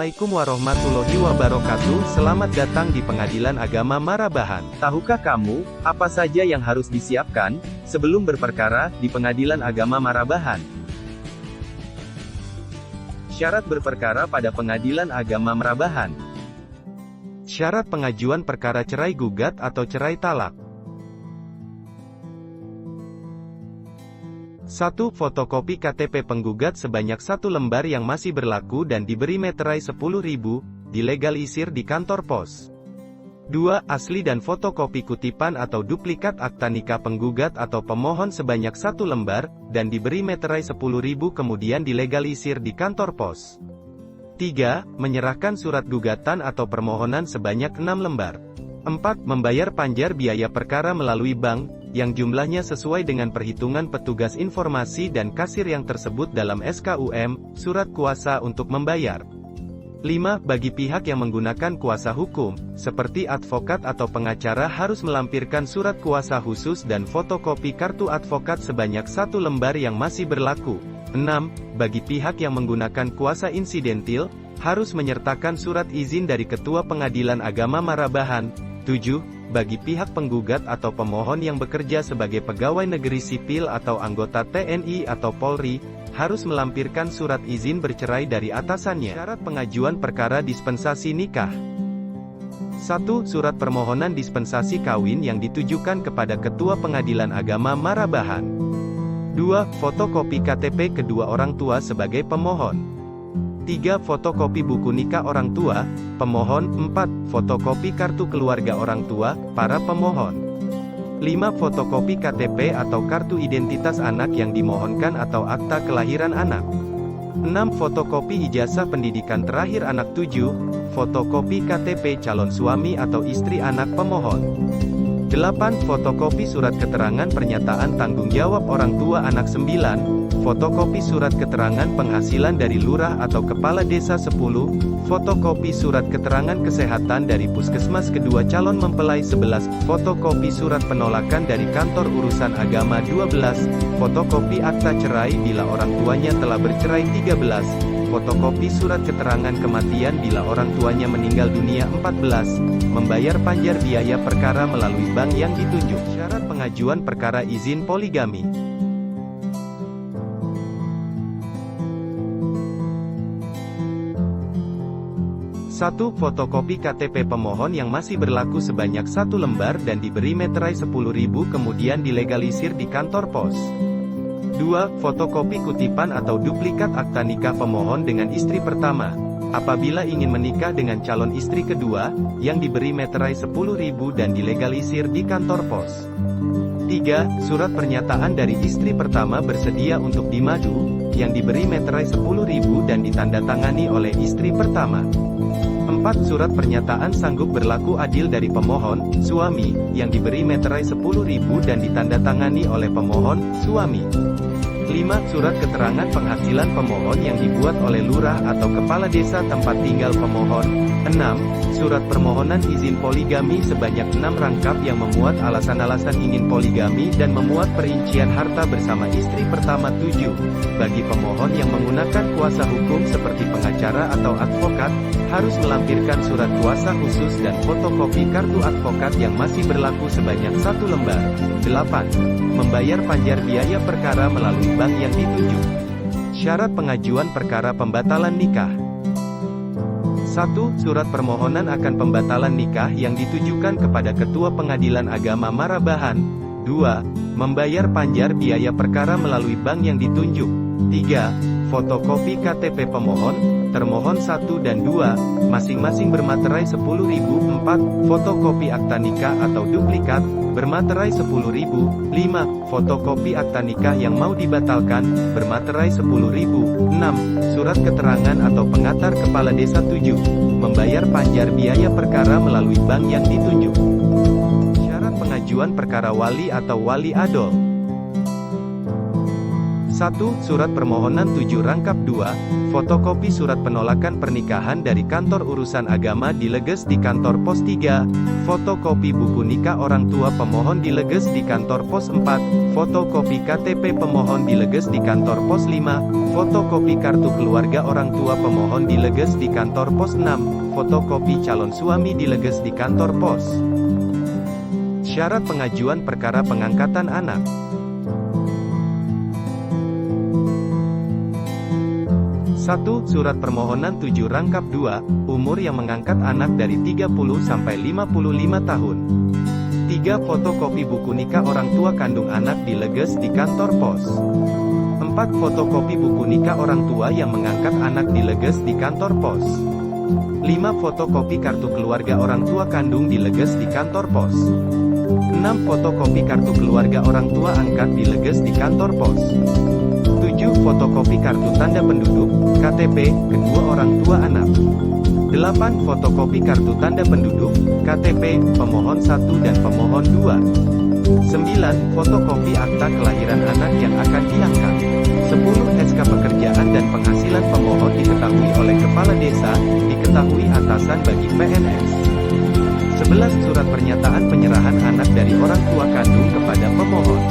Assalamualaikum warahmatullahi wabarakatuh. Selamat datang di Pengadilan Agama Marabahan. Tahukah kamu, apa saja yang harus disiapkan sebelum berperkara di Pengadilan Agama Marabahan? Syarat berperkara pada Pengadilan Agama Marabahan. Syarat pengajuan perkara cerai gugat atau cerai talak. 1. Fotokopi KTP penggugat sebanyak 1 lembar yang masih berlaku dan diberi meterai 10.000, dilegalisir di kantor pos. 2. Asli dan fotokopi kutipan atau duplikat akta nikah penggugat atau pemohon sebanyak 1 lembar, dan diberi meterai 10.000 kemudian dilegalisir di kantor pos. 3. Menyerahkan surat gugatan atau permohonan sebanyak 6 lembar. 4. Membayar panjar biaya perkara melalui bank, yang jumlahnya sesuai dengan perhitungan petugas informasi dan kasir yang tersebut dalam SKUM, surat kuasa untuk membayar. 5. Bagi pihak yang menggunakan kuasa hukum, seperti advokat atau pengacara harus melampirkan surat kuasa khusus dan fotokopi kartu advokat sebanyak 1 lembar yang masih berlaku. 6. Bagi pihak yang menggunakan kuasa insidentil, harus menyertakan surat izin dari Ketua Pengadilan Agama Marabahan. 7. Bagi pihak penggugat atau pemohon yang bekerja sebagai pegawai negeri sipil atau anggota TNI atau Polri, harus melampirkan surat izin bercerai dari atasannya. Syarat pengajuan perkara dispensasi nikah. 1. Surat permohonan dispensasi kawin yang ditujukan kepada Ketua Pengadilan Agama Marabahan. 2. Fotokopi KTP kedua orang tua sebagai pemohon. 3. Fotokopi buku nikah orang tua, pemohon. 4. Fotokopi kartu keluarga orang tua, para pemohon. 5. Fotokopi KTP atau kartu identitas anak yang dimohonkan atau akta kelahiran anak. 6. Fotokopi ijazah pendidikan terakhir anak. 7. Fotokopi KTP calon suami atau istri anak pemohon. 8. Fotokopi surat keterangan pernyataan tanggung jawab orang tua anak. 9. Fotokopi surat keterangan penghasilan dari lurah atau kepala desa. 10. Fotokopi surat keterangan kesehatan dari puskesmas kedua calon mempelai. 11. Fotokopi surat penolakan dari kantor urusan agama. 12. Fotokopi akta cerai bila orang tuanya telah bercerai. 13. Fotokopi surat keterangan kematian bila orang tuanya meninggal dunia. 14. Membayar panjar biaya perkara melalui bank yang ditunjuk. Syarat pengajuan perkara izin poligami. 1. Fotokopi KTP pemohon yang masih berlaku sebanyak 1 lembar dan diberi meterai 10.000 kemudian dilegalisir di kantor pos. 2. Fotokopi kutipan atau duplikat akta nikah pemohon dengan istri pertama, apabila ingin menikah dengan calon istri kedua, yang diberi meterai 10.000 dan dilegalisir di kantor pos. 3. Surat pernyataan dari istri pertama bersedia untuk dimadu, yang diberi meterai 10.000 dan ditandatangani oleh istri pertama. 4. Surat pernyataan sanggup berlaku adil dari pemohon, suami, yang diberi meterai 10.000 dan ditandatangani oleh pemohon, suami. 5. Surat keterangan penghasilan pemohon yang dibuat oleh lurah atau kepala desa tempat tinggal pemohon. 6. Surat permohonan izin poligami sebanyak 6 rangkap yang memuat alasan-alasan ingin poligami dan memuat perincian harta bersama istri pertama. 7. Bagi pemohon yang menggunakan kuasa hukum seperti pengacara atau advokat, harus melampirkan surat kuasa khusus dan fotokopi kartu advokat yang masih berlaku sebanyak 1 lembar. 8. Membayar panjar biaya perkara melalui bank yang ditunjuk. Syarat pengajuan perkara pembatalan nikah. 1. Surat permohonan akan pembatalan nikah yang ditujukan kepada Ketua Pengadilan Agama Marabahan. 2. Membayar panjar biaya perkara melalui bank yang ditunjuk. 3. Fotokopi KTP pemohon, termohon 1 dan 2, masing-masing bermaterai 10.000. 4. Fotokopi akta nikah atau duplikat, bermaterai 10.000. 5. Fotokopi akta nikah yang mau dibatalkan, bermaterai 10.000. 6. Surat keterangan atau pengantar kepala desa. 7. Membayar panjar biaya perkara melalui bank yang ditunjuk. Syarat pengajuan perkara wali atau wali adol. 1. Surat permohonan 7 rangkap 2. Fotokopi surat penolakan pernikahan dari kantor urusan agama dileges di kantor pos 3. Fotokopi buku nikah orang tua pemohon dileges di kantor pos 4. Fotokopi KTP pemohon dileges di kantor pos 5. Fotokopi kartu keluarga orang tua pemohon dileges di kantor pos 6. Fotokopi calon suami dileges di kantor pos. Syarat pengajuan perkara pengangkatan anak. 1. Surat permohonan 7 rangkap 2, umur yang mengangkat anak dari 30 sampai 55 tahun. 3. Fotokopi buku nikah orang tua kandung anak dileges di kantor pos. 4. Fotokopi buku nikah orang tua yang mengangkat anak dileges di kantor pos. 5. Fotokopi kartu keluarga orang tua kandung dileges di kantor pos. 6. Fotokopi kartu keluarga orang tua angkat dileges di kantor pos. 7. Fotokopi kartu tanda penduduk, KTP, kedua orang tua anak. 8. Fotokopi kartu tanda penduduk, KTP, pemohon 1 dan pemohon 2. 9. Fotokopi akta kelahiran anak yang akan diangkat. 10. SK pekerjaan dan penghasilan pemohon diketahui oleh Kepala Desa, diketahui atasan bagi PNS. 11. Surat pernyataan penyerahan anak dari orang tua kandung kepada pemohon.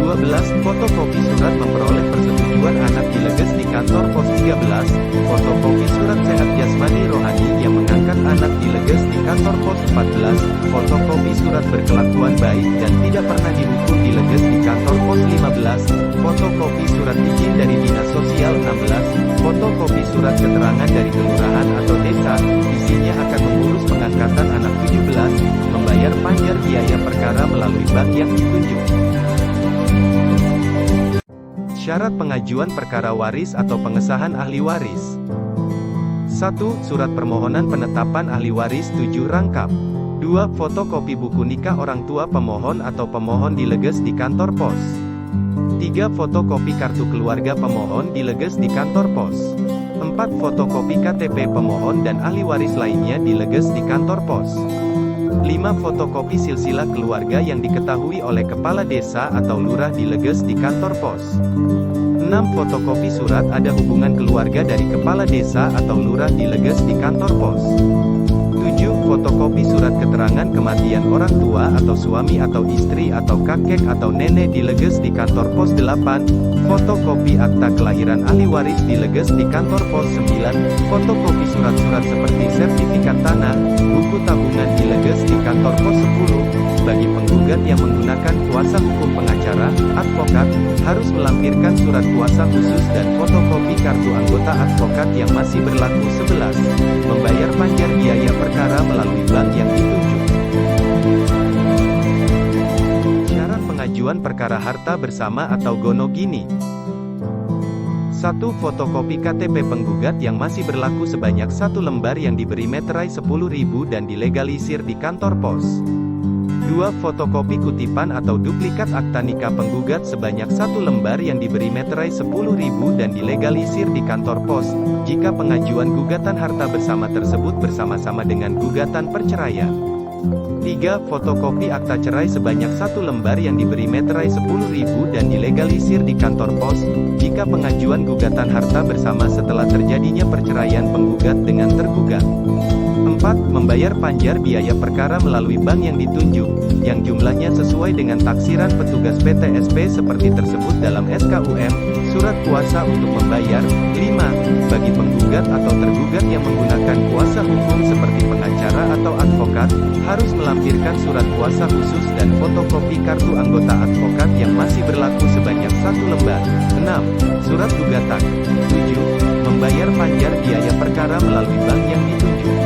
12. Fotokopi surat memperoleh persetujuan anak dileges di kantor pos 13. Fotokopi surat sehat jasmani rohani yang mengangkat anak dileges di kantor pos 14. Fotokopi surat berkelakuan baik dan tidak pernah dihukum dileges di kantor pos 15. Fotokopi surat izin dari dinas sosial 16. Fotokopi surat keterangan dari kelurahan atau desa, isinya akan mengurus pengangkatan anak 17. Membayar panjar biaya perkara melalui bank yang ditunjuk. Syarat pengajuan perkara waris atau pengesahan ahli waris. 1. Surat permohonan penetapan ahli waris 7 rangkap. 2. Fotokopi buku nikah orang tua pemohon atau pemohon dileges di kantor pos. 3. Fotokopi kartu keluarga pemohon dileges di kantor pos. 4. Fotokopi KTP pemohon dan ahli waris lainnya dileges di kantor pos. 5. Fotokopi silsilah keluarga yang diketahui oleh Kepala Desa atau Lurah dileges di kantor pos. 6. Fotokopi surat ada hubungan keluarga dari Kepala Desa atau Lurah dileges di kantor pos. 7. Fotokopi surat keterangan kematian orang tua atau suami atau istri atau kakek atau nenek dileges di kantor pos 8. Fotokopi akta kelahiran ahli waris dileges di kantor pos 9. Fotokopi surat-surat seperti sertifikat tanah, buku tabungan dileges di kantor pos 10. Bagi penggugat yang menggunakan kuasa hukum pengacara, advokat, harus melampirkan surat kuasa khusus dan fotokopi kartu anggota advokat yang masih berlaku 11. Membayar panjar biaya perkara melalui bank yang ditunjuk. Syarat pengajuan perkara harta bersama atau gonogini. 1. Fotokopi KTP penggugat yang masih berlaku sebanyak 1 lembar yang diberi meterai 10.000 dan dilegalisir di kantor pos. 2. Fotokopi kutipan atau duplikat akta nikah penggugat sebanyak 1 lembar yang diberi meterai 10.000 dan dilegalisir di kantor pos, jika pengajuan gugatan harta bersama tersebut bersama-sama dengan gugatan perceraian. 3. Fotokopi akta cerai sebanyak 1 lembar yang diberi meterai 10.000 dan dilegalisir di kantor pos, jika pengajuan gugatan harta bersama setelah terjadinya perceraian penggugat dengan tergugat. 4. Membayar panjar biaya perkara melalui bank yang ditunjuk, yang jumlahnya sesuai dengan taksiran petugas PTSP seperti tersebut dalam SKUM, surat kuasa untuk membayar. 5. Bagi penggugat atau tergugat yang menggunakan kuasa hukum seperti pengacara atau advokat, harus melampirkan surat kuasa khusus dan fotokopi kartu anggota advokat yang masih berlaku sebanyak 1 lembar. 6. Surat gugatan. 7. Membayar panjar biaya perkara melalui bank yang ditunjuk.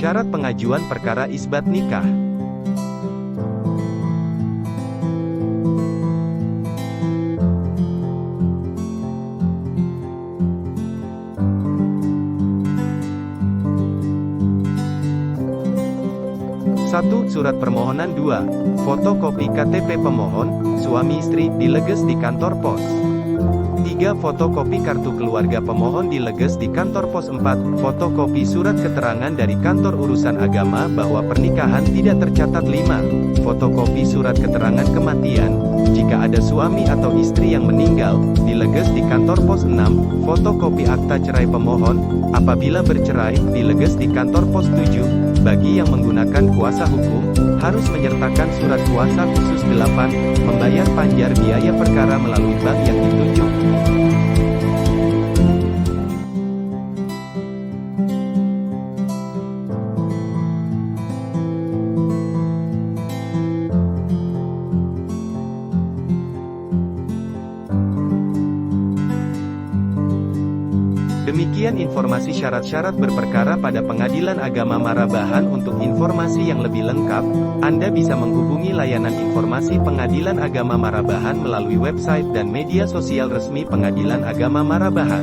Syarat pengajuan perkara isbat nikah. 1. Surat permohonan 2. Fotokopi KTP pemohon, suami istri, dileges di kantor pos. 3. Fotokopi kartu keluarga pemohon dileges di kantor pos. 4. Fotokopi surat keterangan dari kantor urusan agama bahwa pernikahan tidak tercatat. 5. Fotokopi surat keterangan kematian, jika ada suami atau istri yang meninggal, dileges di kantor pos. 6. Fotokopi akta cerai pemohon, apabila bercerai, dileges di kantor pos. 7. Bagi yang menggunakan kuasa hukum, harus menyertakan surat kuasa khusus. 8. Membayar panjar biaya perkara melalui bank yang ditunjuk. Demikian informasi syarat-syarat berperkara pada Pengadilan Agama Marabahan. Untuk informasi yang lebih lengkap, Anda bisa menghubungi layanan informasi Pengadilan Agama Marabahan melalui website dan media sosial resmi Pengadilan Agama Marabahan.